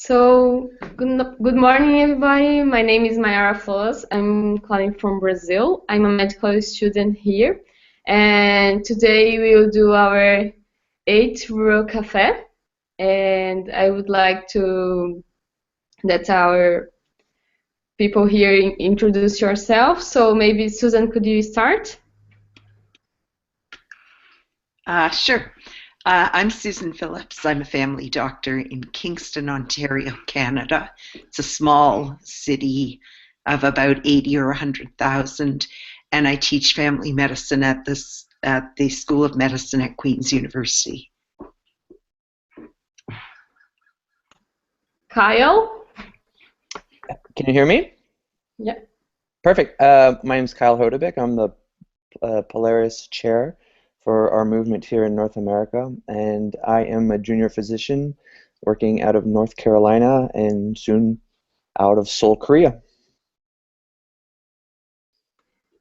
Good morning, everybody. My name is Mayara Flores. I'm calling from Brazil. I'm a medical student here, and today we will do our 8th Rural Cafe. And I would like to that our people here introduce yourself. So maybe Susan, could you start? Sure. I'm Susan Phillips. I'm a family doctor in Kingston, Ontario, Canada. It's a small city of about 80 or 100,000, and I teach family medicine at the School of Medicine at Queen's University. Kyle? Can you hear me? Yeah. Perfect. My name is Kyle Hodebik. I'm the Polaris Chair for our movement here in North America, and I am a junior physician working out of North Carolina and soon out of Seoul, Korea.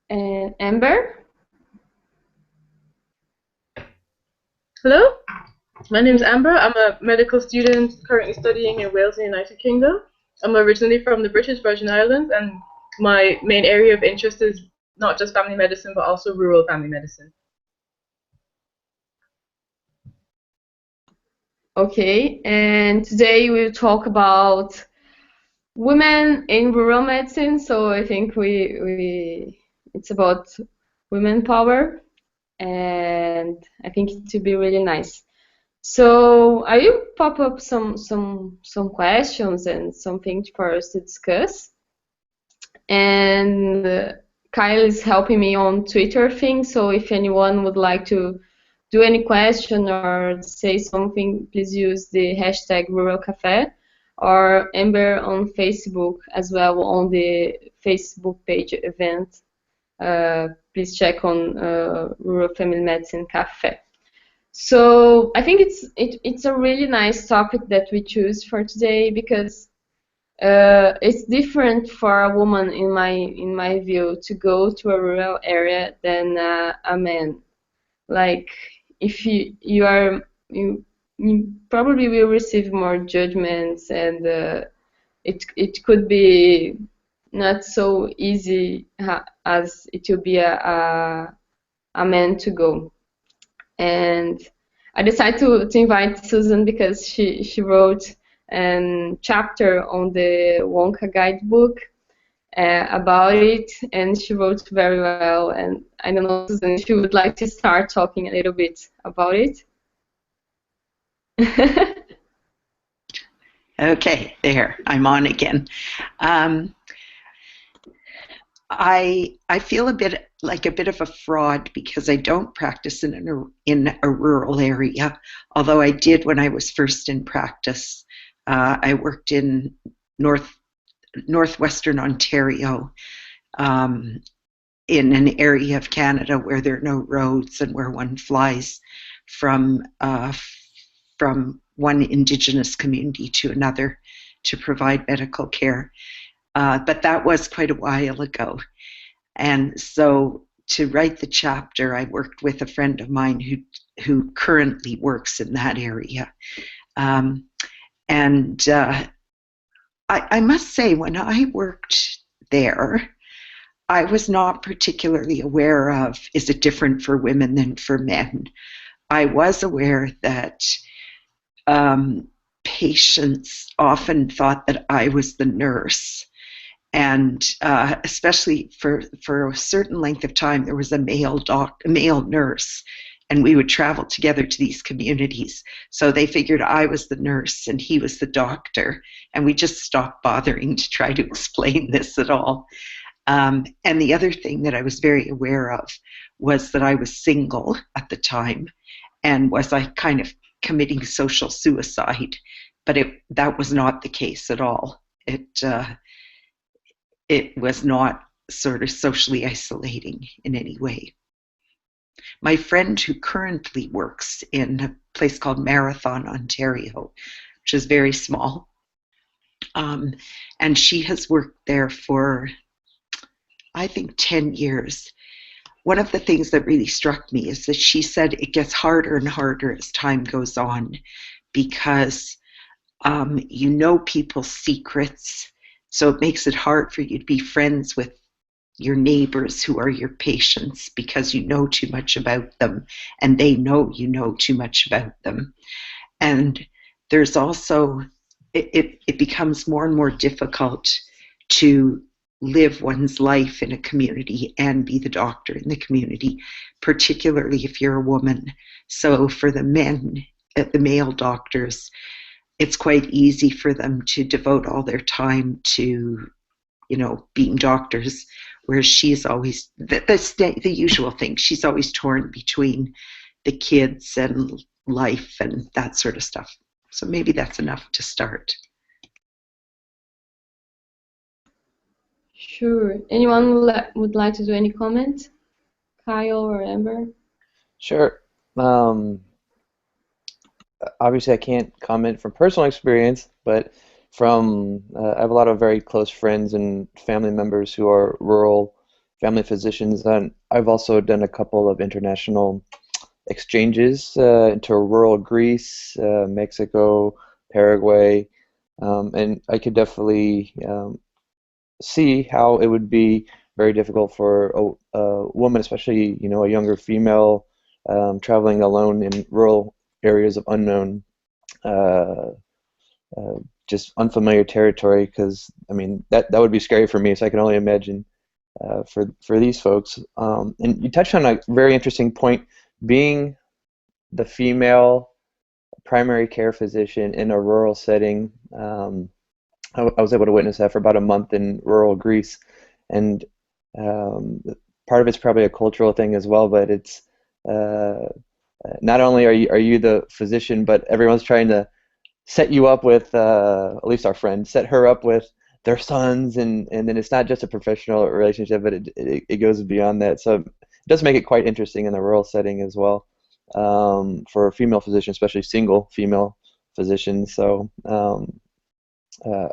And Amber? Hello, my name is Amber. I'm a medical student currently studying in Wales, in the United Kingdom. I'm originally from the British Virgin Islands, and my main area of interest is not just family medicine, but also rural family medicine. Okay, and today we'll talk about women in rural medicine. So I think it's about women power, and I think it will be really nice. So I will pop up some questions and something for us to discuss. And Kyle is helping me on Twitter thing. So if anyone would like to do any question or say something, please use the hashtag Rural Cafe, or Amber on Facebook as well on the Facebook page event. Please check on Rural Family Medicine Cafe. So I think it's a really nice topic that we choose for today because it's different for a woman in my view to go to a rural area than a man. Like if you probably will receive more judgments, and it could be not so easy as it will be a man to go. And I decided to invite Susan because she wrote a chapter on the Wonka guidebook about it, and she wrote very well. And I don't know, Susan, if you would like to start talking a little bit about it. Okay, there, I'm on again. I feel a bit of a fraud because I don't practice in a rural area, although I did when I was first in practice. I worked in northwestern Ontario, in an area of Canada where there are no roads and where one flies from one Indigenous community to another to provide medical care. But that was quite a while ago. And so to write the chapter, I worked with a friend of mine who currently works in that area. I must say, when I worked there, I was not particularly aware of, is it different for women than for men? I was aware that patients often thought that I was the nurse. And especially for a certain length of time, there was a male nurse, and we would travel together to these communities. So they figured I was the nurse and he was the doctor, and we just stopped bothering to try to explain this at all. And the other thing that I was very aware of was that I was single at the time, and was I kind of committing social suicide? But that was not the case at all. It was not sort of socially isolating in any way. My friend who currently works in a place called Marathon, Ontario, which is very small, and she has worked there for, I think, 10 years. One of the things that really struck me is that she said it gets harder and harder as time goes on because You know people's secrets, so it makes it hard for you to be friends with your neighbors who are your patients because you know too much about them and they know you know too much about them. And there's also, it becomes more and more difficult to live one's life in a community and be the doctor in the community, particularly if you're a woman. So for the men, the male doctors, it's quite easy for them to devote all their time to, being doctors, whereas she's always, the usual thing, she's always torn between the kids and life and that sort of stuff. So maybe that's enough to start. Sure. Anyone would like to do any comment? Kyle or Amber? Sure. Obviously, I can't comment from personal experience, but I have a lot of very close friends and family members who are rural family physicians, and I've also done a couple of international exchanges into rural Greece, Mexico, Paraguay, and I could definitely see how it would be very difficult for a woman, especially a younger female, traveling alone in rural areas of unknown, just unfamiliar territory. Because I mean that would be scary for me. So I can only imagine for these folks. And you touched on a very interesting point, being the female primary care physician in a rural setting. I was able to witness that for about a month in rural Greece, and part of it's probably a cultural thing as well. But it's not only are you the physician, but everyone's trying to set you up with, at least our friend, set her up with their sons, and then it's not just a professional relationship, but it goes beyond that. So it does make it quite interesting in the rural setting as well, for a female physician, especially single female physicians. So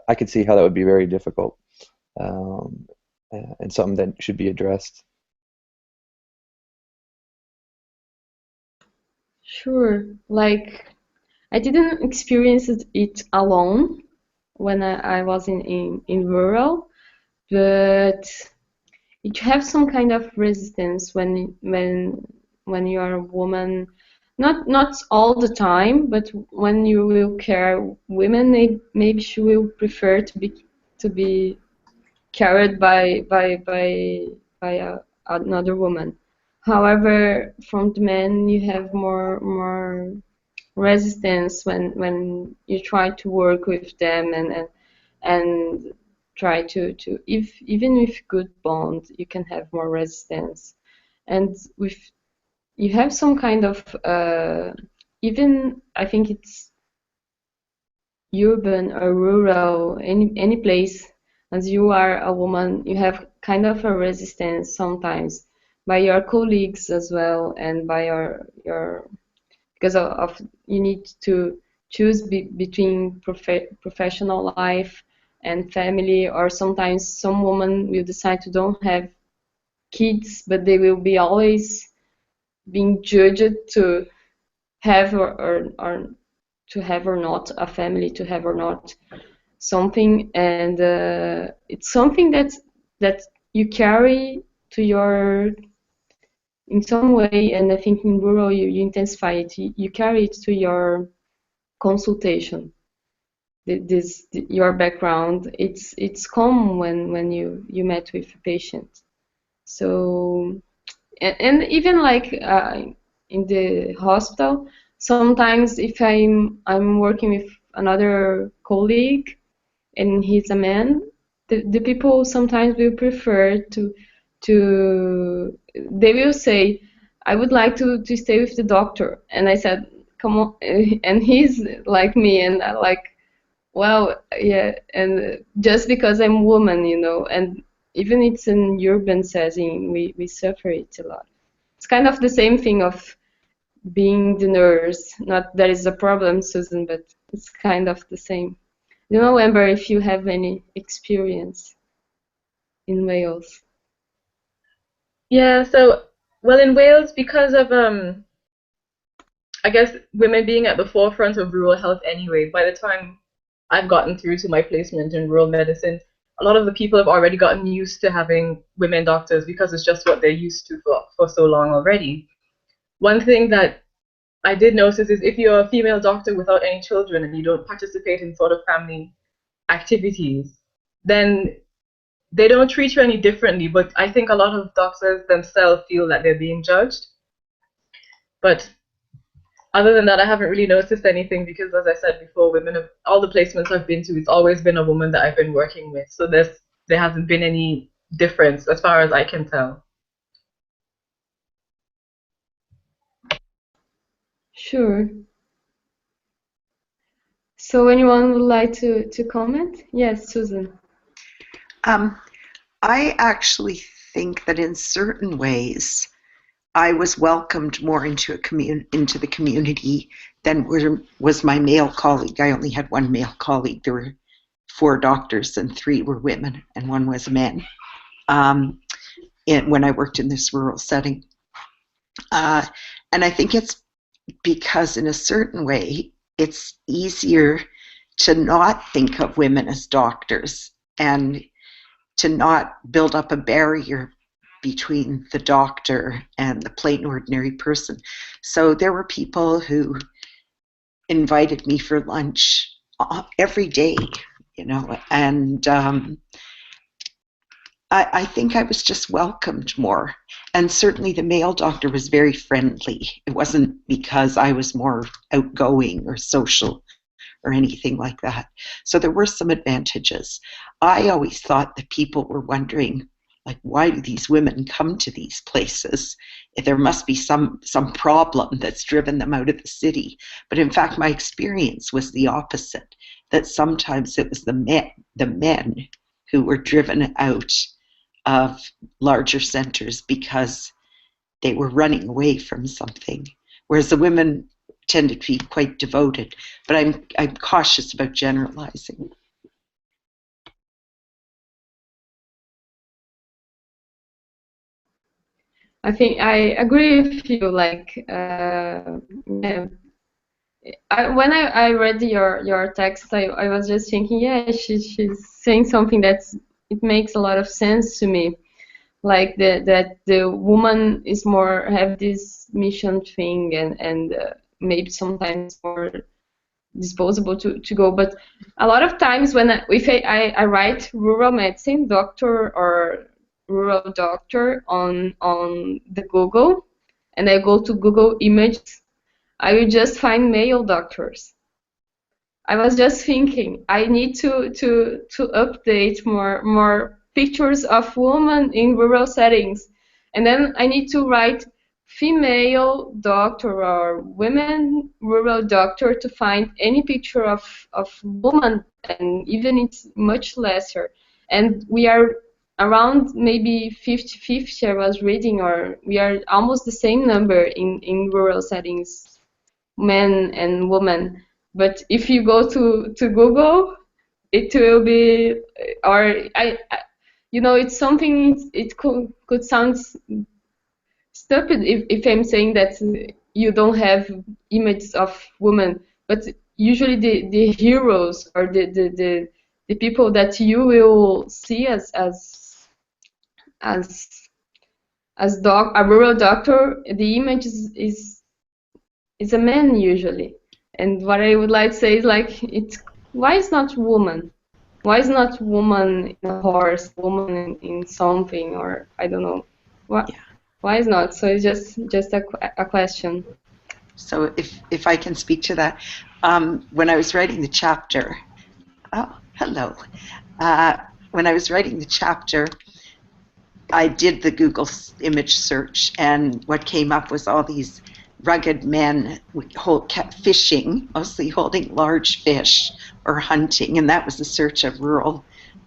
I could see how that would be very difficult, and something that should be addressed. Sure. Like, I didn't experience it alone when I was in rural, but you have some kind of resistance when you are a woman. Not all the time, but when you will care women, maybe she will prefer to be carried by another woman. However, from the men, you have more resistance when you try to work with them and try to if even with good bond, you can have more resistance. And with you have some kind of even I think it's urban or rural, any place, as you are a woman, you have kind of a resistance sometimes by your colleagues as well, and by your because of you need to choose between professional life and family, or sometimes some women will decide to don't have kids, but they will be always being judged to have or to have or not a family, to have or not something, and it's something that you carry to your in some way, and I think in rural you intensify it. You carry it to your consultation. Your background. It's common when you met with a patient. So and even like in the hospital, sometimes if I'm working with another colleague and he's a man, the people sometimes will prefer to they will say, I would like to stay with the doctor, and I said, come on, and he's like me, and I like, well, yeah, and just because I'm a woman, and even it's in urban setting, we suffer it a lot. It's kind of the same thing of being the nurse. Not that is a problem, Susan, but it's kind of the same. Amber, if you have any experience in Wales. Yeah, so, well, in Wales, because of, I guess, women being at the forefront of rural health anyway, by the time I've gotten through to my placement in rural medicine, a lot of the people have already gotten used to having women doctors because it's just what they're used to for so long already. One thing that I did notice is if you're a female doctor without any children and you don't participate in sort of family activities, then they don't treat you any differently. But I think a lot of doctors themselves feel that they're being judged. But other than that, I haven't really noticed anything because, as I said before, all the placements I've been to, it's always been a woman that I've been working with. So there hasn't been any difference as far as I can tell. Sure. So anyone would like to comment? Yes, Susan. I actually think that in certain ways I was welcomed more into the community than was my male colleague. I only had one male colleague. There were 4 doctors and 3 were women and 1 was a man when I worked in this rural setting. And I think it's because in a certain way it's easier to not think of women as doctors and to not build up a barrier between the doctor and the plain ordinary person. So there were people who invited me for lunch every day, and I think I was just welcomed more. And certainly the male doctor was very friendly. It wasn't because I was more outgoing or social or anything like that. So there were some advantages. I always thought that people were wondering, like, why do these women come to these places? There must be some problem that's driven them out of the city. But in fact, my experience was the opposite, that sometimes it was the men who were driven out of larger centers because they were running away from something, whereas the women tended to be quite devoted. But I'm cautious about generalizing. I think I agree with you. Like, yeah. When I read your text, I was just thinking, yeah, she's saying something it makes a lot of sense to me. Like that the woman is more have this mission thing and maybe sometimes more disposable to go. But a lot of times when if I write rural medicine doctor or rural doctor on the Google, and I go to Google Images, I will just find male doctors. I was just thinking I need to update more pictures of women in rural settings, and then I need to write female doctor or women rural doctor to find any picture of woman, and even it's much lesser. And we are around maybe 50-50 I was reading, or we are almost the same number in rural settings, men and women. But if you go to Google, it will be, or it's something. It could sound stupid if I'm saying that you don't have images of women, but usually the heroes or the people that you will see as a rural doctor, the image is a man usually. And what I would like to say is, like, why is not woman? Why is not woman in a horse, woman in something, or I don't know. Why is not? So it's just a question. So if I can speak to that, when I was writing the chapter, hello. When I was writing the chapter, I did the Google image search, and what came up was all these rugged men kept fishing, mostly holding large fish or hunting, and that was the search of rural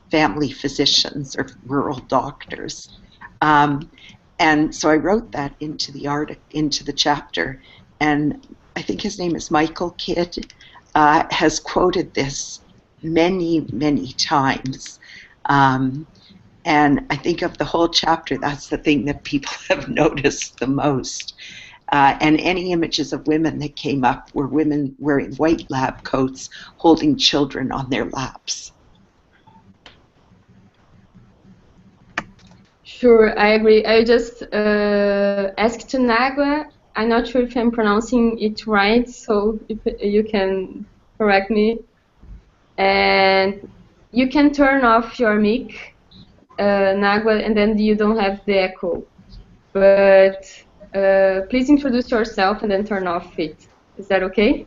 family physicians or rural doctors. And so I wrote that into the chapter, and I think his name is Michael Kidd, has quoted this many, many times. And I think of the whole chapter, that's the thing that people have noticed the most. And any images of women that came up were women wearing white lab coats holding children on their laps. Sure, I agree. I just asked to Nagua. I'm not sure if I'm pronouncing it right, so if you can correct me. And you can turn off your mic, Nagua, and then you don't have the echo. But please introduce yourself and then turn off it. Is that okay?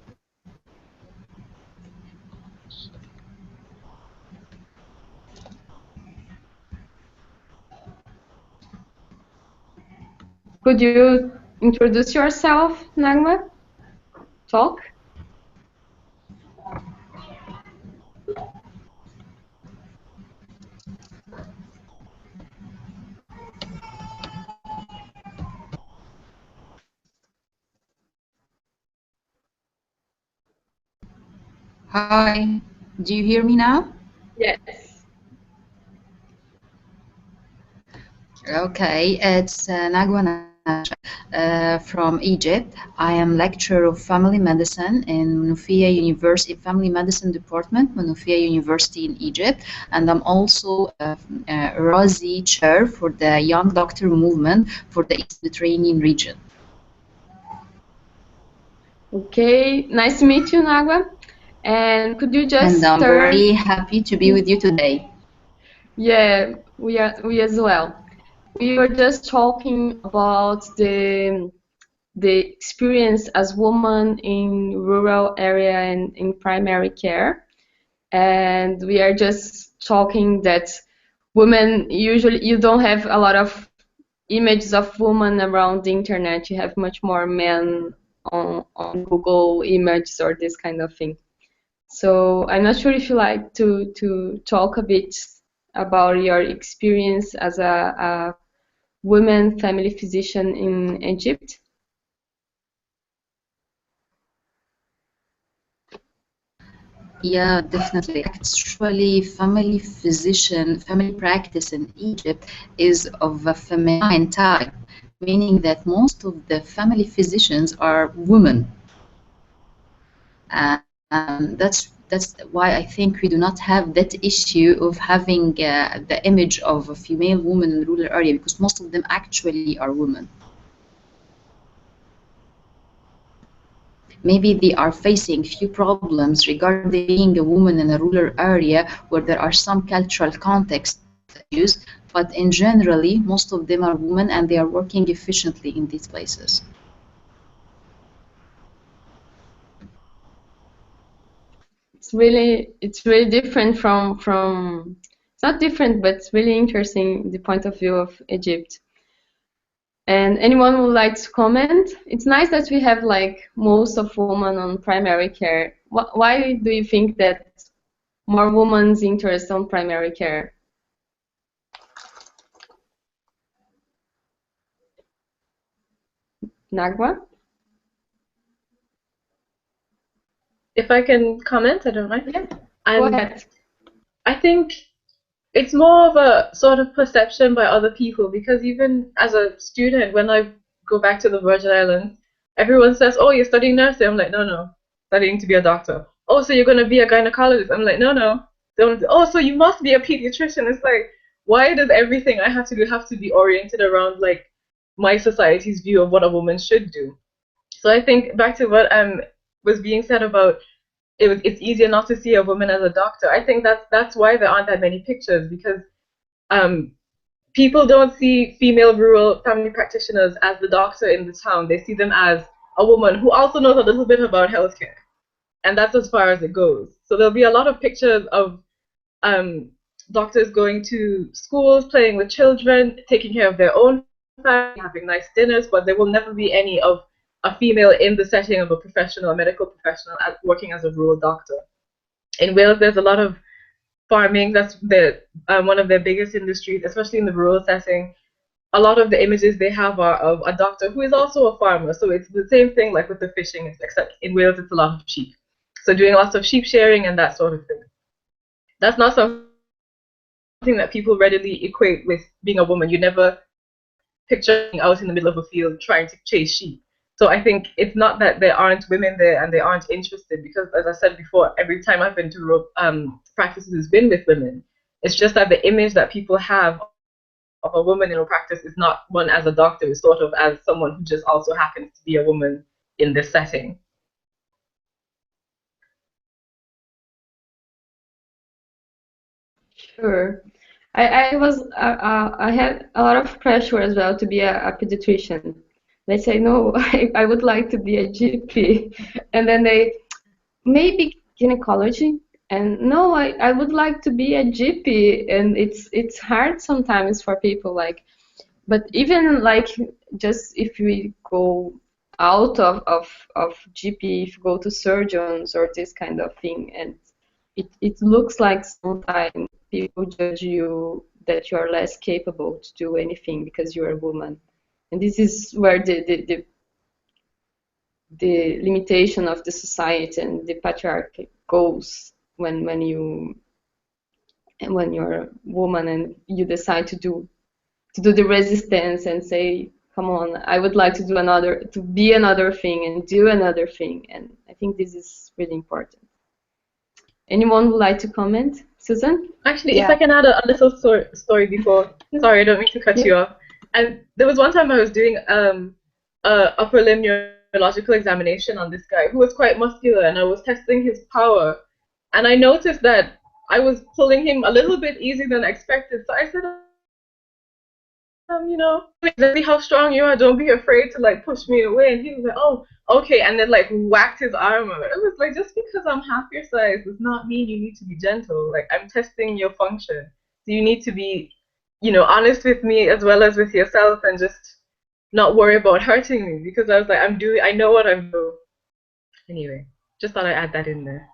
Could you introduce yourself, Nagua? Talk? Hi, do you hear me now? Yes. Okay, it's Nagwa Nasha from Egypt. I am lecturer of family medicine in Monufia University Family Medicine Department, Monufia University in Egypt, and I'm also a RAZI chair for the Young Doctor Movement for the East Mediterranean region. Okay, nice to meet you, Nagua. And could you just And I'm very happy to be with you today. Yeah, we as well. We were just talking about the experience as woman in rural area and in primary care, and we are just talking that women usually you don't have a lot of images of women around the internet. You have much more men on Google Images or this kind of thing. So I'm not sure if you like to talk a bit about your experience as a woman family physician in Egypt. Yeah, definitely. Actually, family practice in Egypt is of a feminine type, meaning that most of the family physicians are women. That's why I think we do not have that issue of having the image of a female woman in the rural area, because most of them actually are women. Maybe they are facing few problems regarding being a woman in a rural area where there are some cultural context issues, but in generally, most of them are women and they are working efficiently in these places. It's really different from it's not different, but it's really interesting the point of view of Egypt. And anyone would like to comment? It's nice that we have like most of women on primary care. Why do you think that more women's interest on primary care? Nagwa? If I can comment, I don't mind. Yeah, go ahead. I think it's more of a sort of perception by other people, because even as a student, when I go back to the Virgin Islands, everyone says, "Oh, you're studying nursing." I'm like, "No, studying to be a doctor." "Oh, so you're going to be a gynecologist." I'm like, "No. Don't." "Oh, so you must be a pediatrician." It's like, why does everything I have to do have to be oriented around like my society's view of what a woman should do? So I think back to what was being said about it's easier not to see a woman as a doctor. I think that's why there aren't that many pictures, because people don't see female rural family practitioners as the doctor in the town. They see them as a woman who also knows a little bit about healthcare, and that's as far as it goes. So there'll be a lot of pictures of doctors going to schools, playing with children, taking care of their own family, having nice dinners, but there will never be any of a female in the setting of a medical professional, working as a rural doctor. In Wales, there's a lot of farming. That's one of their biggest industries, especially in the rural setting. A lot of the images they have are of a doctor who is also a farmer. So it's the same thing like with the fishing, except in Wales it's a lot of sheep. So doing lots of sheep shearing and that sort of thing. That's not something that people readily equate with being a woman. You never picture out in the middle of a field trying to chase sheep. So I think it's not that there aren't women there and they aren't interested, because as I said before, every time I've been to practices, it's been with women. It's just that the image that people have of a woman in a practice is not one as a doctor, it's sort of as someone who just also happens to be a woman in this setting. Sure. I had a lot of pressure as well to be a pediatrician. They say, no, I would like to be a GP. And then they, maybe gynecology. And no, I would like to be a GP. And it's hard sometimes for people like, but even like just if we go out of GP, if you go to surgeons or this kind of thing, and it looks like sometimes people judge you that you are less capable to do anything because you're a woman. And this is where the limitation of the society and the patriarchy goes when you're a woman and you decide to do the resistance and say, come on, I would like to be another thing and do another thing. And I think this is really important. Anyone would like to comment? Susan? Actually, if I can add a little story before. Sorry, I don't mean to cut you off. And there was one time I was doing a upper limb neurological examination on this guy who was quite muscular, and I was testing his power. And I noticed that I was pulling him a little bit easier than expected. So I said, you know, see how strong you are. Don't be afraid to like push me away. And he was like, oh, okay. And then like whacked his arm out. It was like, just because I'm half your size does not mean you need to be gentle. Like, I'm testing your function. So you need to be, you know, honest with me as well as with yourself, and just not worry about hurting me, because I was like, I know what I'm doing. Anyway, just thought I'd add that in there.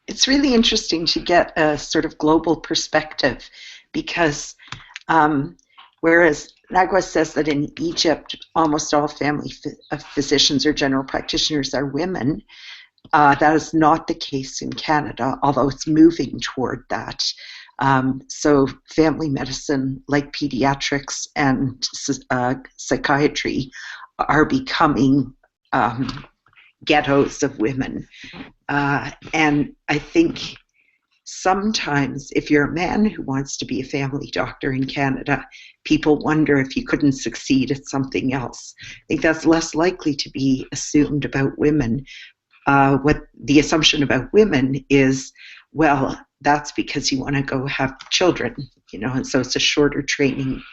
It's really interesting to get a sort of global perspective, because whereas Nagwa says that in Egypt almost all family physicians or general practitioners are women, that is not the case in Canada, although it's moving toward that. So family medicine, like pediatrics and psychiatry, are becoming ghettos of women. And I think sometimes if you're a man who wants to be a family doctor in Canada, people wonder if you couldn't succeed at something else. I think that's less likely to be assumed about women. What the assumption about women is, well, that's because you want to go have children, you know, and so it's a shorter training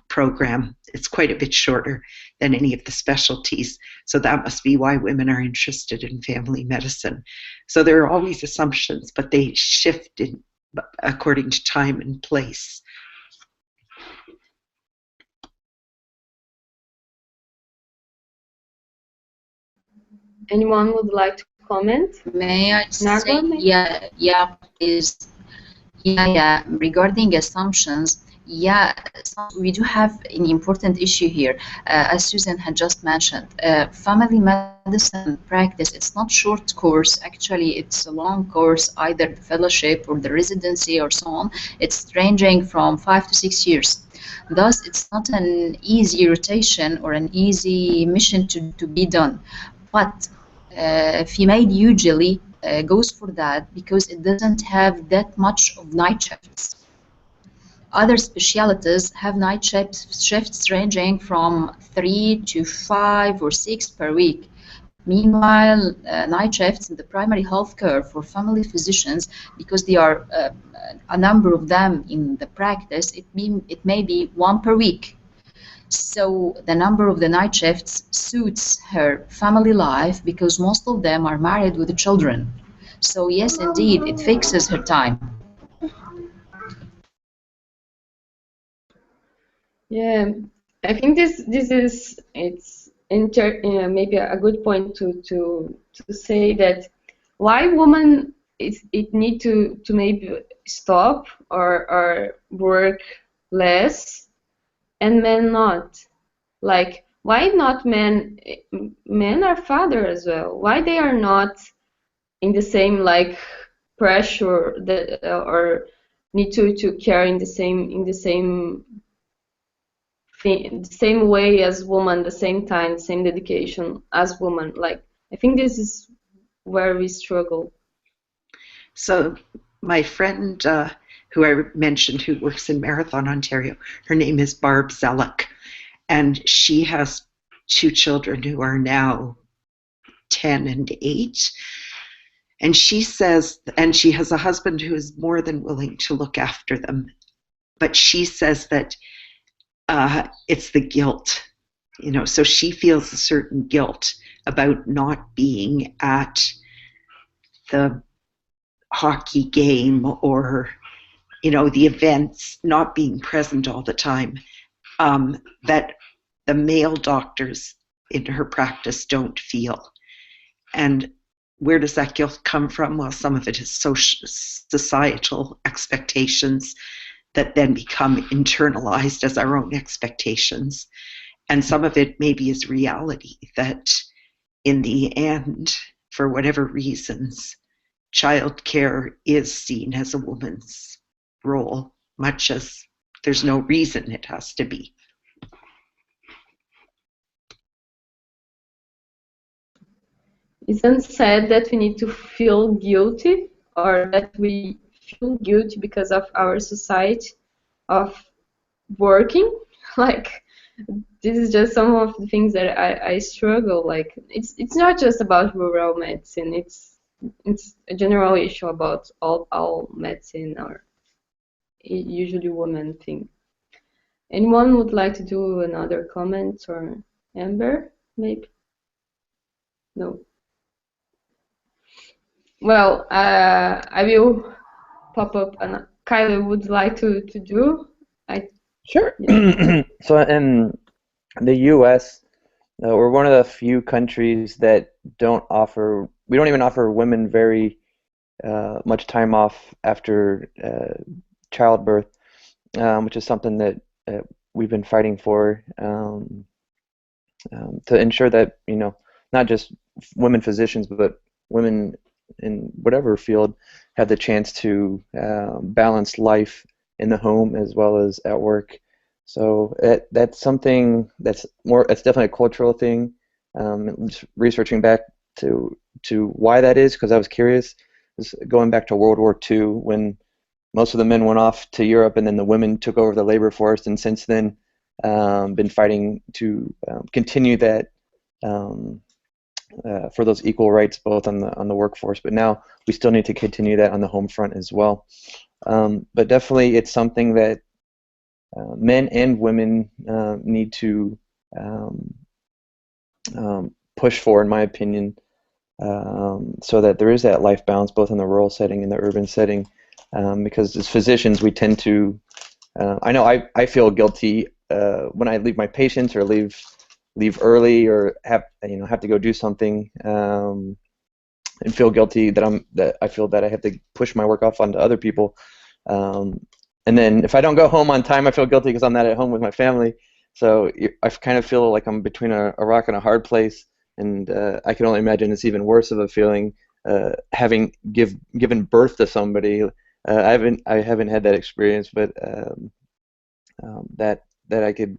program. It's quite a bit shorter than any of the specialties. So that must be why women are interested in family medicine. So there are always assumptions, but they shift according to time and place. Anyone would like to comment? May I say, please. Regarding assumptions, we do have an important issue here, as Susan had just mentioned. Family medicine practice, it's not short course, actually it's a long course, either the fellowship or the residency or so on. It's ranging from 5 to 6 years. Thus, it's not an easy rotation or an easy mission to be done. But female usually goes for that because it doesn't have that much of night shifts. Other specialties have night shifts ranging from 3 to 5 or 6 per week. Meanwhile, night shifts in the primary health care for family physicians, because there are a number of them in the practice, it may be 1 per week. So the number of the night shifts suits her family life, because most of them are married with children. So yes, indeed, it fixes her time. Yeah, I think this is maybe a good point to say that why women it need to maybe stop or work less and men not. Like, why not men? Men are father as well. Why they are not in the same like pressure that or need to carry in the same the same way as women, the same time, the same dedication as women. Like, I think this is where we struggle. So my friend who I mentioned who works in Marathon, Ontario, her name is Barb Zellick, and she has two children who are now 10 and 8. And she says, and she has a husband who is more than willing to look after them. But she says that it's the guilt, so she feels a certain guilt about not being at the hockey game or, the events, not being present all the time, that the male doctors in her practice don't feel. And where does that guilt come from? Well, some of it is societal expectations that then become internalized as our own expectations. And some of it maybe is reality, that in the end, for whatever reasons, childcare is seen as a woman's role, much as there's no reason it has to be. Isn't said that we need to feel guilty, or that we feel guilty because of our society of working? Like, this is just some of the things that I struggle. Like, it's not just about rural medicine. It's a general issue about all medicine, or usually women thing. Anyone would like to do another comment, or Amber, maybe? No. Well, I will pop up, and Kylie would like to do. Sure. So in the U.S., we're one of the few countries that we don't even offer women very much time off after childbirth, which is something that we've been fighting for to ensure that, not just women physicians, but women in whatever field have the chance to balance life in the home as well as at work. So that's something that's definitely a cultural thing. Just researching back to why that is, because I was curious, going back to World War II when most of the men went off to Europe and then the women took over the labor force, and since then been fighting to continue that for those equal rights both on the workforce, but now we still need to continue that on the home front as well. But definitely it's something that men and women need to push for, in my opinion, so that there is that life balance both in the rural setting and the urban setting, because as physicians we tend to, I know I feel guilty when I leave my patients or leave early or have to go do something, and feel guilty that I feel that I have to push my work off onto other people. And then if I don't go home on time, I feel guilty because I'm not at home with my family. So I kind of feel like I'm between a rock and a hard place, and I can only imagine it's even worse of a feeling having given birth to somebody. I haven't had that experience, but that I could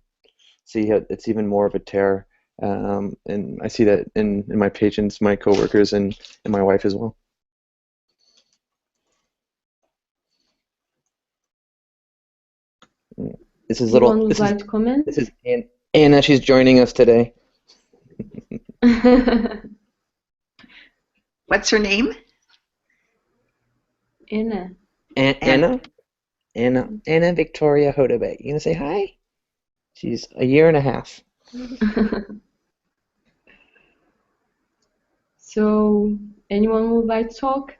see it's even more of a terror, and I see that in my patients, my coworkers, and my wife as well. This is like to comment? This is Anna. She's joining us today. What's her name? Anna. Anna Victoria Hodebek. You gonna say hi? She's a year and a half. So, anyone would like to talk?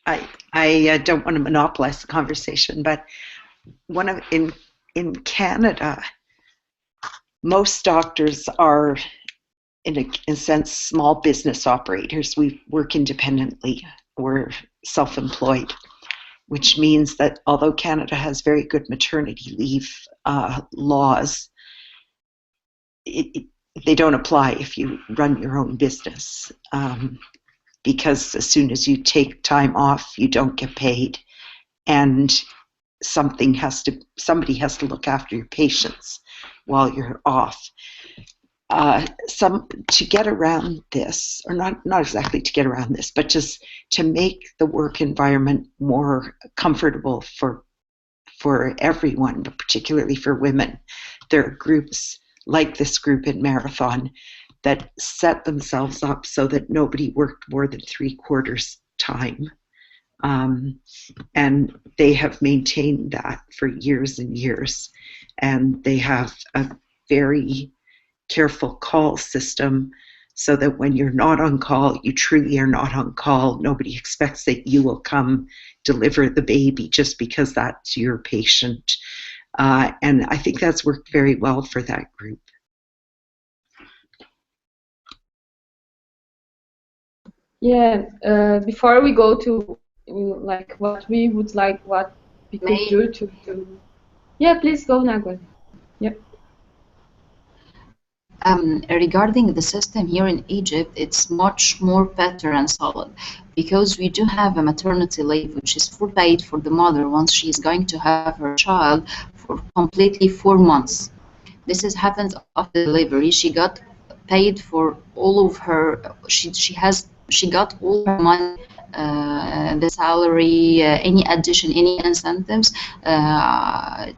I don't want to monopolize the conversation, but in Canada, most doctors are, in a sense, small business operators. We work independently. We're self-employed, which means that although Canada has very good maternity leave laws, they don't apply if you run your own business, because as soon as you take time off, you don't get paid. and somebody has to look after your patients while you're off. To get around this, or not exactly to get around this, but just to make the work environment more comfortable for everyone, but particularly for women, there are groups like this group in Marathon that set themselves up so that nobody worked more than 3/4 time. And they have maintained that for years and years. And they have a very careful call system so that when you're not on call, you truly are not on call. Nobody expects that you will come deliver the baby just because that's your patient. And I think that's worked very well for that group. Yeah, before we go to like what we would like, what we could do to yeah, please go, Nagwa. Yep. Regarding the system here in Egypt, it's much more better and solid because we do have a maternity leave which is full paid for the mother once she is going to have her child for completely 4 months. This happens after delivery. She got paid for all of her. She got all her money, the salary, any addition, any incentives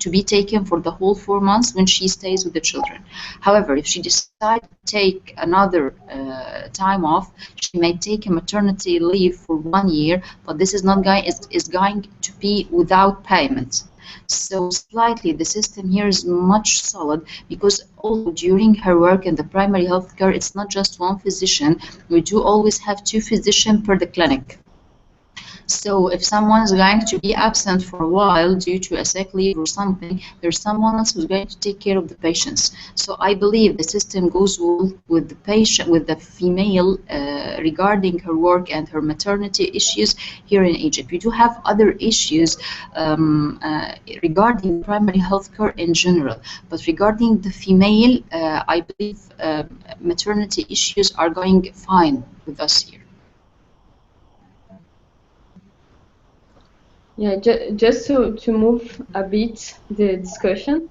to be taken for the whole 4 months when she stays with the children. However, if she decides to take another time off, she may take a maternity leave for 1 year, but this is going to be without payment. So slightly the system here is much solid because also during her work in the primary health care, it's not just one physician. We do always have 2 physicians per the clinic. So if someone is going to be absent for a while due to a sick leave or something, there's someone else who's going to take care of the patients. So I believe the system goes well with the patient, with the female regarding her work and her maternity issues here in Egypt. We do have other issues regarding primary health care in general, but regarding the female, I believe maternity issues are going fine with us here. Yeah, just to move a bit the discussion,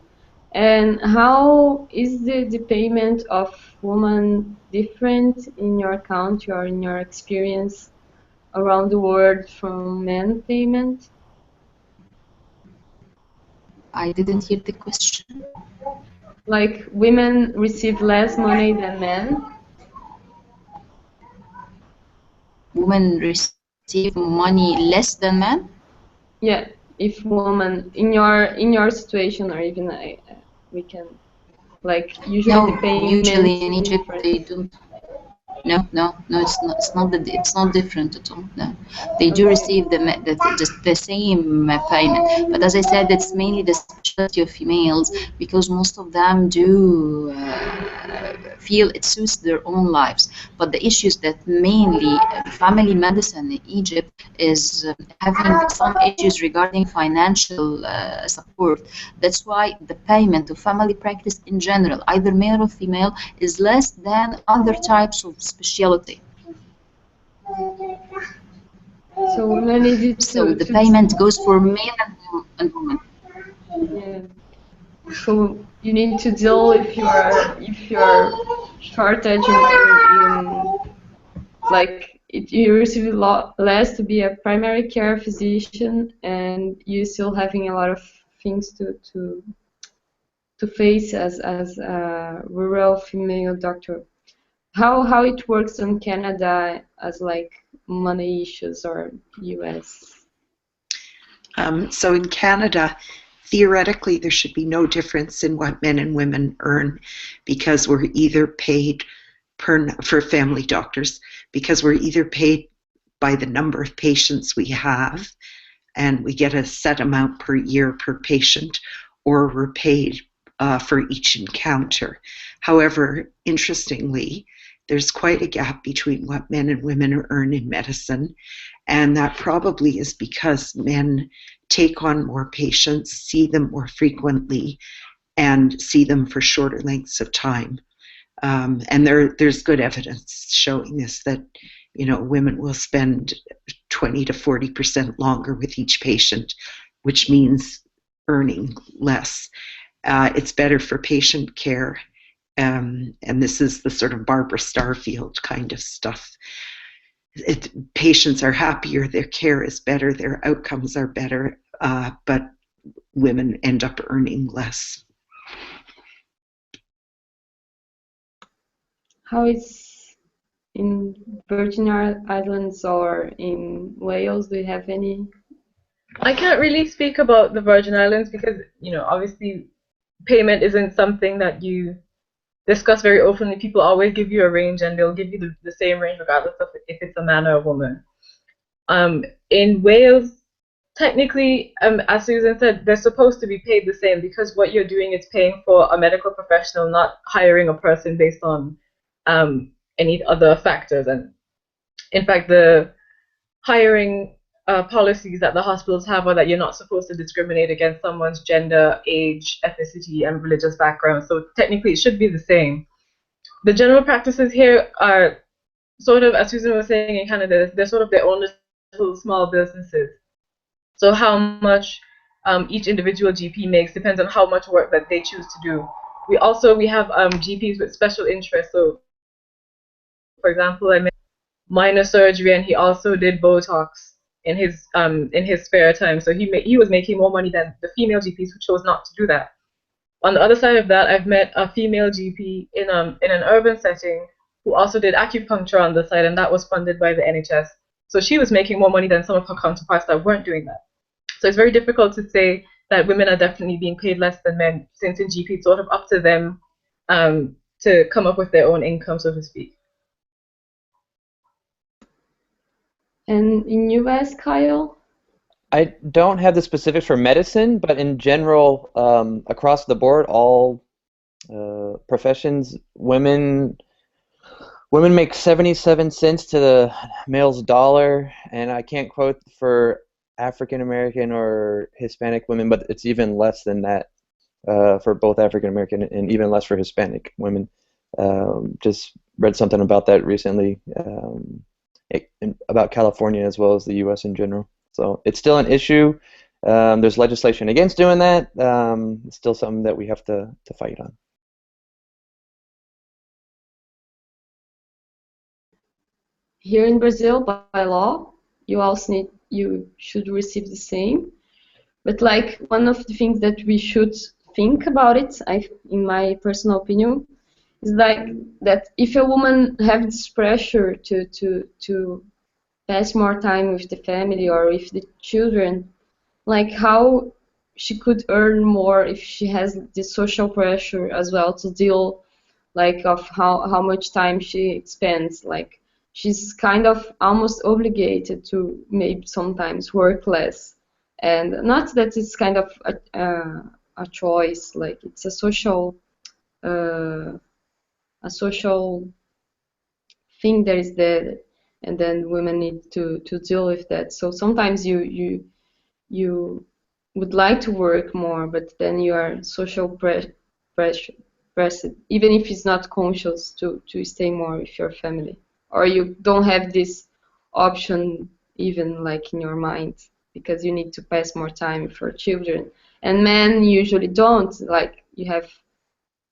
and how is the payment of women different in your country or in your experience around the world from men payment? I didn't hear the question. Like women receive less money than men? Women receive money less than men? Yeah, if woman in your situation, or even we can like usually the payment. Usually in Egypt they don't. No, it's not different at all. No, they do receive the same payment. But as I said, it's mainly the specialty of females because most of them do feel it suits their own lives. But the issues that mainly family medicine in Egypt is having some issues regarding financial support. That's why the payment of family practice in general, either male or female, is less than other types of specialty. So women is it the payment goes for male and women. Yeah. So you need to deal if you're shortage in like you receive a lot less to be a primary care physician, and you still having a lot of things to face as a rural female doctor. How it works in Canada as like money issues or US? So in Canada, theoretically, there should be no difference in what men and women earn because we're either paid for family doctors, because we're either paid by the number of patients we have, and we get a set amount per year per patient, or we're paid for each encounter. However, interestingly, there's quite a gap between what men and women earn in medicine, and that probably is because men take on more patients, see them more frequently, and see them for shorter lengths of time. And there's good evidence showing this, that women will spend 20 to 40% longer with each patient, which means earning less. It's better for patient care, and this is the sort of Barbara Starfield kind of stuff. Patients are happier, their care is better, their outcomes are better, but women end up earning less. How is in Virgin Islands or in Wales? Do you have any? I can't really speak about the Virgin Islands because, obviously payment isn't something that you discuss very openly. People always give you a range, and they'll give you the same range regardless of if it's a man or a woman. In Wales, technically, as Susan said, they're supposed to be paid the same because what you're doing is paying for a medical professional, not hiring a person based on any other factors. And in fact, the hiring policies that the hospitals have are that you're not supposed to discriminate against someone's gender, age, ethnicity, and religious background. So technically, it should be the same. The general practices here are sort of, as Susan was saying, in Canada, they're sort of their own little small businesses. So how much each individual GP makes depends on how much work that they choose to do. We have GPs with special interests. So, for example, I met minor surgery, and he also did Botox in his spare time. So he was making more money than the female GPs who chose not to do that. On the other side of that, I've met a female GP in an urban setting who also did acupuncture on the side, and that was funded by the NHS. So she was making more money than some of her counterparts that weren't doing that. So it's very difficult to say that women are definitely being paid less than men, since in GP it's sort of up to them to come up with their own income, so to speak. And in US, Kyle? I don't have the specifics for medicine, but in general, across the board, all professions, women make 77 cents to the male's dollar, and I can't quote for African American or Hispanic women, but it's even less than that for both African American and even less for Hispanic women. Just read something about that recently, about California as well as the U.S. in general. So it's still an issue. There's legislation against doing that. It's still something that we have to fight on. Here in Brazil, by law, you should receive the same. But like one of the things that we should think about it, in my personal opinion, is like that if a woman has this pressure to pass more time with the family or with the children, like how she could earn more if she has this social pressure as well to deal, like of how much time she spends. Like she's kind of almost obligated to maybe sometimes work less, and not that it's kind of a choice. Like it's a social thing that is there, and then women need to deal with that. So sometimes you would like to work more, but then you are social pressed, even if it's not conscious, to stay more with your family, or you don't have this option even like in your mind because you need to pass more time for children. And men usually don't. Like you have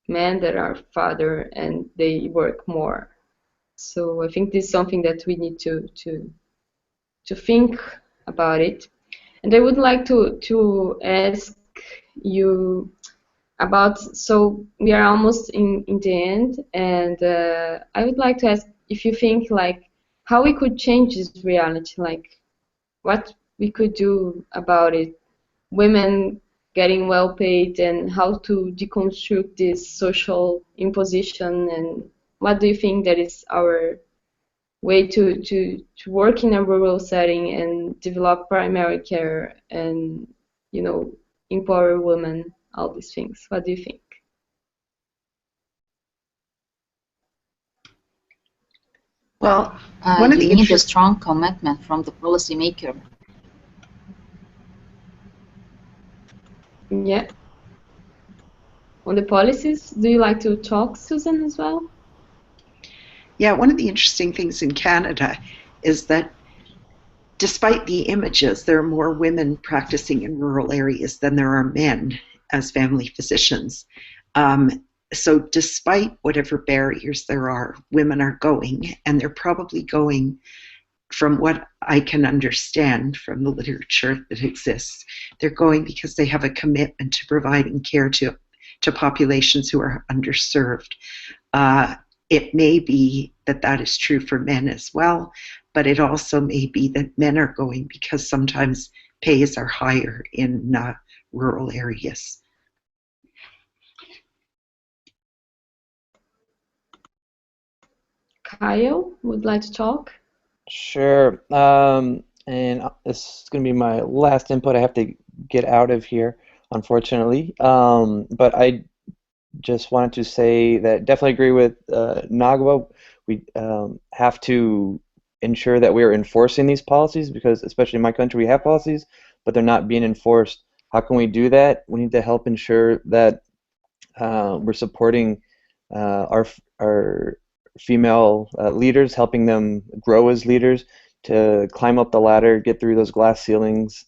men that are father and they work more. So I think this is something that we need to think about it. And I would like to ask you about, so we are almost in the end, and I would like to ask if you think like how we could change this reality, like what we could do about it, women getting well paid, and how to deconstruct this social imposition, and what do you think that is our way to work in a rural setting and develop primary care and, you know, empower women, all these things. What do you think? Well, one of the you need a strong commitment from the policymaker. Yeah. On the policies, do you like to talk, Susan, as well? Yeah, one of the interesting things in Canada is that despite the images, there are more women practicing in rural areas than there are men as family physicians. So despite whatever barriers there are, women are going, and they're probably going, from what I can understand from the literature that exists, they're going because they have a commitment to providing care to populations who are underserved. It may be that that is true for men as well, but it also may be that men are going because sometimes pays are higher in rural areas. Kyle would like to talk? Sure. And this is going to be my last input. I have to get out of here, unfortunately. But I just wanted to say that definitely agree with Nagwa. We have to ensure that we are enforcing these policies because, especially in my country, we have policies, but they're not being enforced. How can we do that? We need to help ensure that we're supporting our female leaders, helping them grow as leaders, to climb up the ladder, get through those glass ceilings,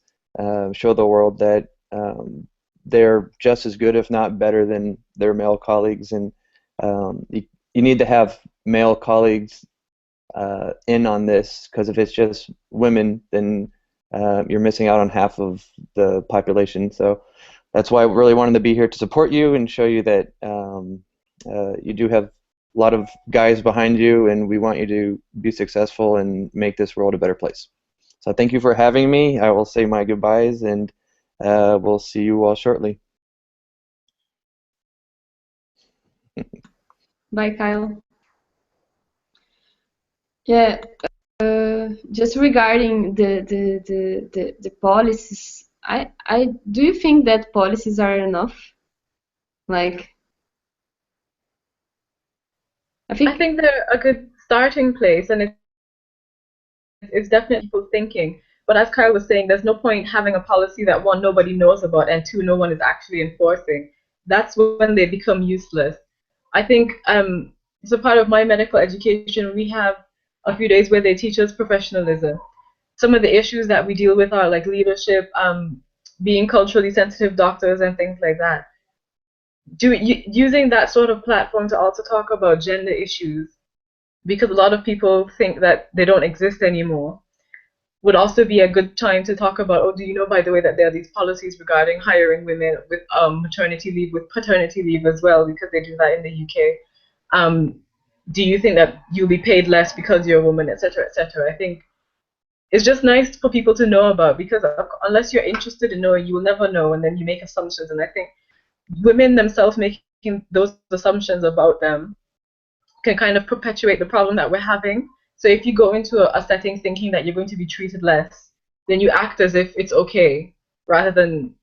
show the world that they're just as good, if not better, than their male colleagues. And you need to have male colleagues in on this, because if it's just women, then you're missing out on half of the population. So that's why I really wanted to be here to support you and show you that you do have a lot of guys behind you, and we want you to be successful and make this world a better place. So thank you for having me. I will say my goodbyes, and we'll see you all shortly. Bye, Kyle. Yeah, just regarding the policies, I do you think that policies are enough? Like, I think they're a good starting place, and it's definitely people thinking. But as Kyle was saying, there's no point having a policy that, one, nobody knows about, and two, no one is actually enforcing. That's when they become useless. I think as a part of my medical education, we have a few days where they teach us professionalism. Some of the issues that we deal with are like leadership, being culturally sensitive doctors, and things like that. Using that sort of platform to also talk about gender issues, because a lot of people think that they don't exist anymore, would also be a good time to talk about, oh, do you know, by the way, that there are these policies regarding hiring women with maternity leave, with paternity leave as well, because they do that in the UK. Do you think that you'll be paid less because you're a woman, etc., etc.? I think it's just nice for people to know about, because unless you're interested in knowing, you will never know, and then you make assumptions. And I think women themselves making those assumptions about them can kind of perpetuate the problem that we're having. So if you go into a setting thinking that you're going to be treated less, then you act as if it's okay, rather than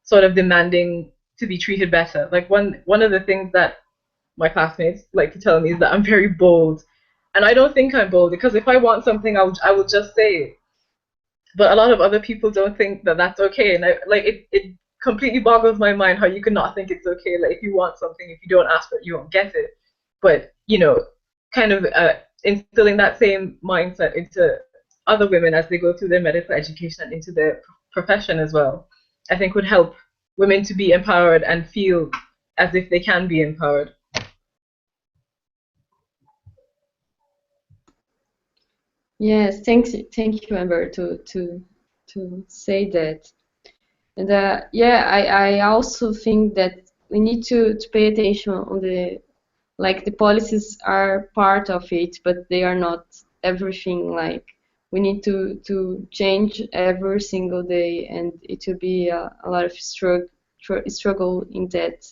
sort of demanding to be treated better. Like one of the things that my classmates like to tell me is that I'm very bold. And I don't think I'm bold, because if I want something, I will just say it. But a lot of other people don't think that that's okay. And it completely boggles my mind how you could not think it's okay. Like, if you want something, if you don't ask for it, you won't get it. But, kind of instilling that same mindset into other women as they go through their medical education and into their profession as well, I think would help women to be empowered and feel as if they can be empowered. Yes, thank you, Amber, to say that. And yeah, I also think that we need to pay attention on the policies are part of it, but they are not everything. Like, we need to change every single day, and it will be a lot of struggle in that.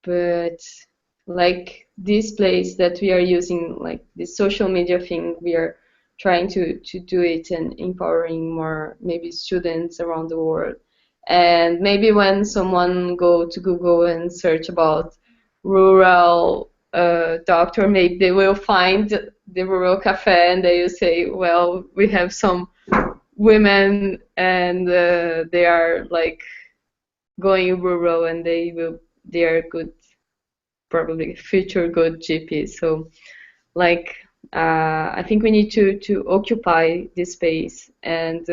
But like this place that we are using, like the social media thing, we are trying to do it and empowering more maybe students around the world. And maybe when someone go to Google and search about rural doctor, maybe they will find the rural cafe, and they will say, well, we have some women, and they are like going rural, and they are good, probably future good GPs. So like I think we need to occupy this space, and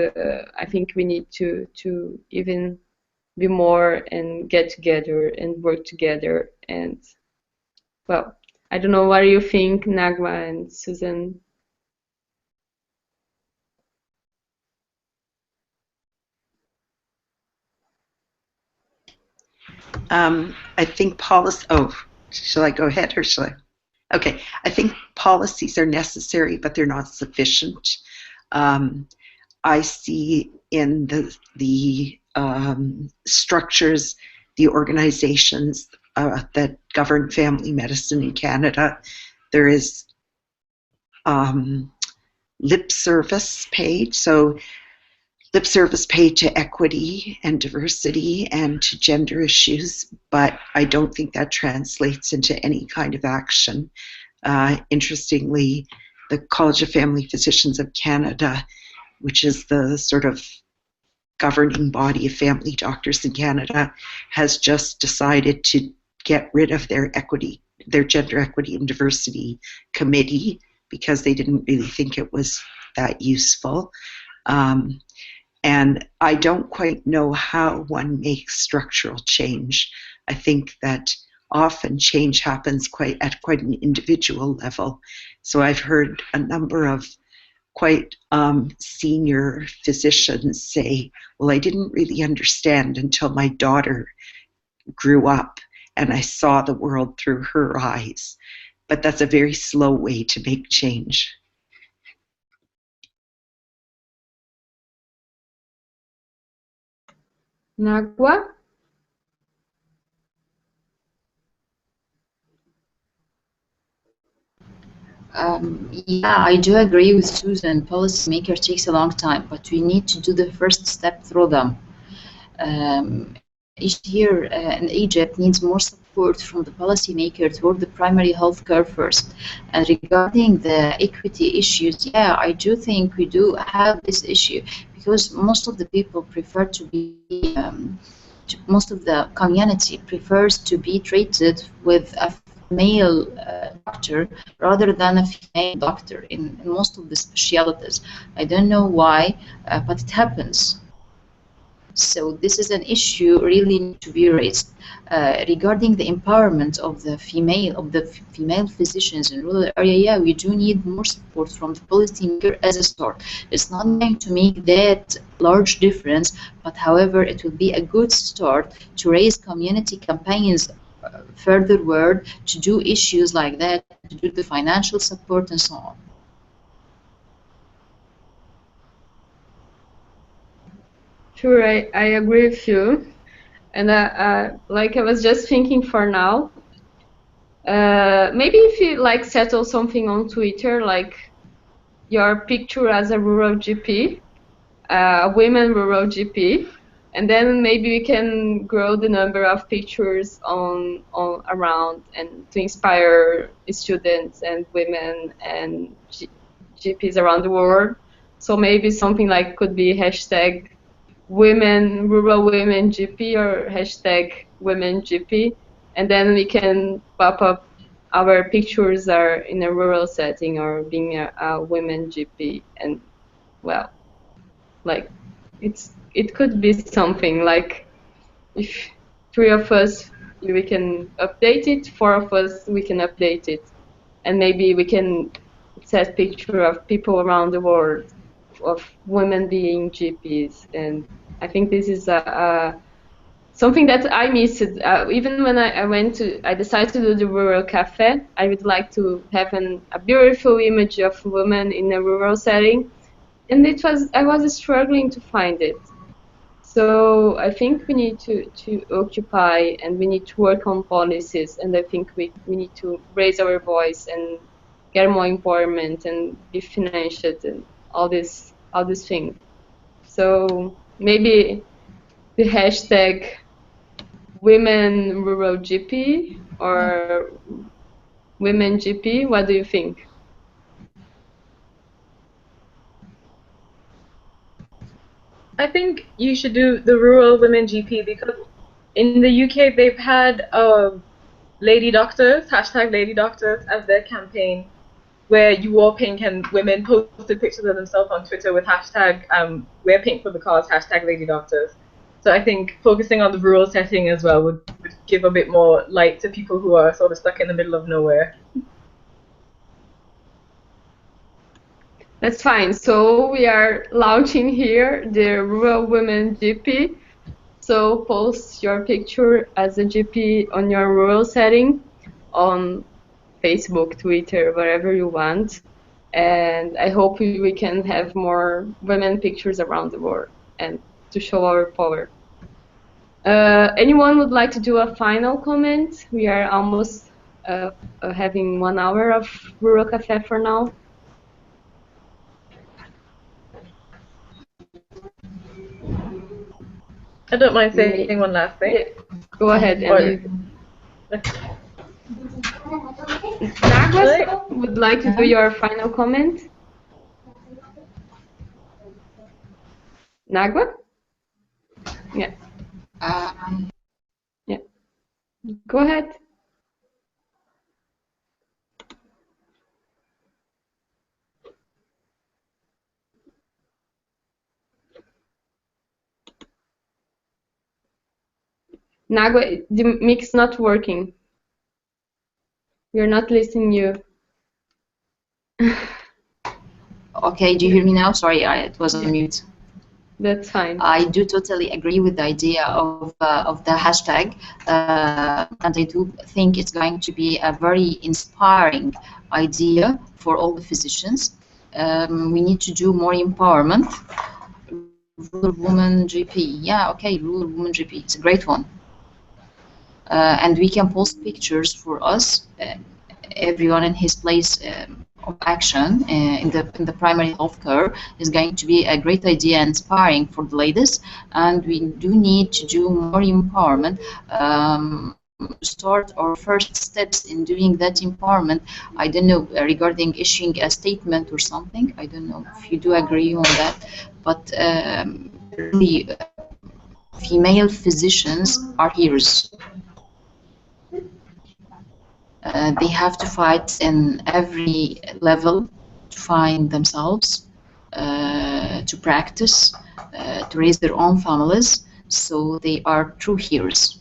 I think we need to even be more and get together and work together. And well, I don't know what you think, Nagwa and Susan. I think policy. Oh, shall I go ahead or shall I? Okay, I think policies are necessary, but they're not sufficient. I see in the structures, the organizations that govern family medicine in Canada, there is lip service paid. So lip service paid to equity and diversity and to gender issues, but I don't think that translates into any kind of action. Interestingly, the College of Family Physicians of Canada, which is the sort of governing body of family doctors in Canada, has just decided to get rid of their gender equity and diversity committee because they didn't really think it was that useful. And I don't quite know how one makes structural change. I think that often change happens at quite an individual level. So I've heard a number of quite senior physicians say, well, I didn't really understand until my daughter grew up and I saw the world through her eyes. But that's a very slow way to make change. Nagwa? Yeah, I do agree with Susan. Policymaker takes a long time, but we need to do the first step through them. Each year in Egypt needs more support from the policymaker toward the primary health care first. And regarding the equity issues, yeah, I do think we do have this issue because most of the people prefer to be, most of the community prefers to be treated with a male doctor rather than a female doctor in most of the specialties. I don't know why, but it happens. So this is an issue really need to be raised. Regarding the empowerment of the female physicians in rural area, yeah, we do need more support from the policymaker as a start. It's not going to make that large difference, but however, it will be a good start to raise community campaigns furtherward, to do issues like that, to do the financial support and so on. Sure, I agree with you. And like I was just thinking for now, maybe if you like settle something on Twitter, like your picture as a rural GP, women rural GP, and then maybe we can grow the number of pictures on around and to inspire students and women and GPs around the world. So maybe something like could be hashtag rural women GP or hashtag women GP, and then we can pop up our pictures are in a rural setting or being a women GP, and well, like it could be something like if 3 of us we can update it, 4 of us we can update it, and maybe we can set picture of people around the world of women being GPs. And I think this is something that I missed. Even when I decided to do the rural cafe, I would like to have a beautiful image of women in a rural setting, and I was struggling to find it. So I think we need to occupy and we need to work on policies, and I think we need to raise our voice and get more empowerment and be financed and all these things. So maybe the hashtag women rural GP or women GP. What do you think? I think you should do the rural women GP because in the UK they've had lady doctors, hashtag lady doctors as their campaign. where you wore pink and women posted pictures of themselves on Twitter with hashtag wear pink for the cause, hashtag Lady Doctors. So I think focusing on the rural setting as well would give a bit more light to people who are sort of stuck in the middle of nowhere. That's fine. So we are launching here the Rural Women GP. So post your picture as a GP on your rural setting on Facebook, Twitter, wherever you want. And I hope we can have more women pictures around the world and to show our power. Anyone would like to do a final comment? We are almost having 1 hour of Rural Cafe for now. I don't mind saying one last thing. Yeah. Go ahead, Emily. Nagwa would like to do your final comment. Nagwa? Yeah. Yeah. Go ahead. Nagwa, the mic's not working. We're not listening you. Okay, do you hear me now? Sorry, it was on mute. That's fine. I do totally agree with the idea of the hashtag, and I do think it's going to be a very inspiring idea for all the physicians. We need to do more empowerment. Rural Woman GP, yeah, okay, Rural Woman GP, it's a great one. And we can post pictures for us, everyone in his place of action in the primary health care is going to be a great idea, inspiring for the ladies, and we do need to do more empowerment. Start our first steps in doing that empowerment. I don't know, regarding issuing a statement or something. I don't know if you do agree on that, but really, female physicians are heroes. They have to fight in every level to find themselves, to practice, to raise their own families. So they are true heroes.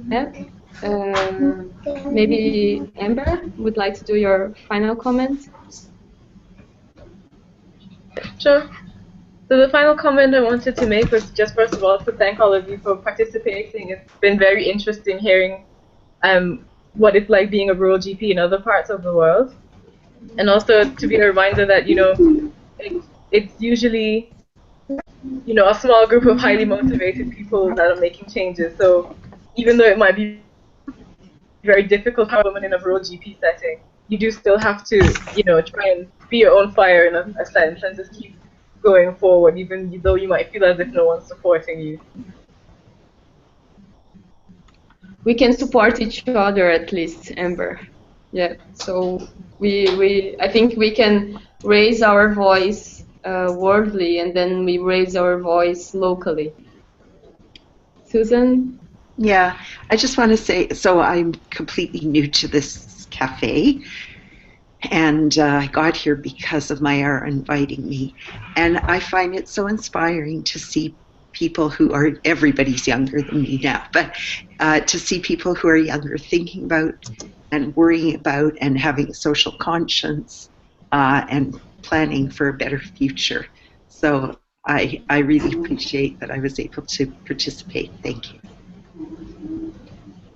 Yeah. Maybe Amber would like to do your final comment. Sure. So the final comment I wanted to make was just first of all to thank all of you for participating. It's been very interesting hearing what it's like being a rural GP in other parts of the world, and also to be a reminder that it's usually a small group of highly motivated people that are making changes. So even though it might be very difficult for a woman in a rural GP setting, you do still have to try and be your own fire in a sense and just keep going forward, even though you might feel as if no one's supporting you. We can support each other at least, Amber. Yeah. So I think we can raise our voice worldly, and then we raise our voice locally. Susan? Yeah, I just want to say, so I'm completely new to this cafe, and I got here because of Mayara inviting me, and I find it so inspiring to see people who are, everybody's younger than me now, but to see people who are younger thinking about and worrying about and having a social conscience and planning for a better future. So I really appreciate that I was able to participate. Thank you.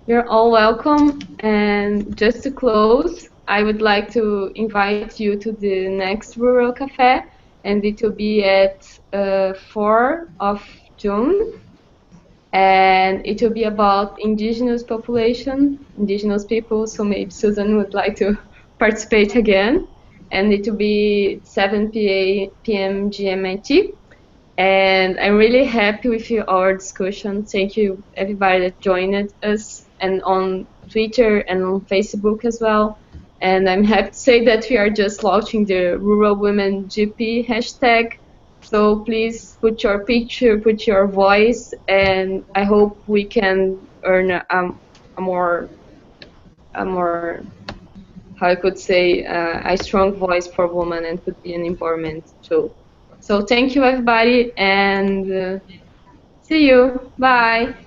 You're all welcome. And just to close, I would like to invite you to the next Rural Cafe, and it will be at 4 of June. And it will be about indigenous population, indigenous people, so maybe Susan would like to participate again. And it will be 7 p.m. GMT. And I'm really happy with our discussion. Thank you, everybody that joined us, and on Twitter and on Facebook as well. And I'm happy to say that we are just launching the Rural Women GP hashtag. So please put your picture, put your voice, and I hope we can earn a more, how I could say, a strong voice for women and could be an empowerment tool. So thank you everybody, and see you. Bye.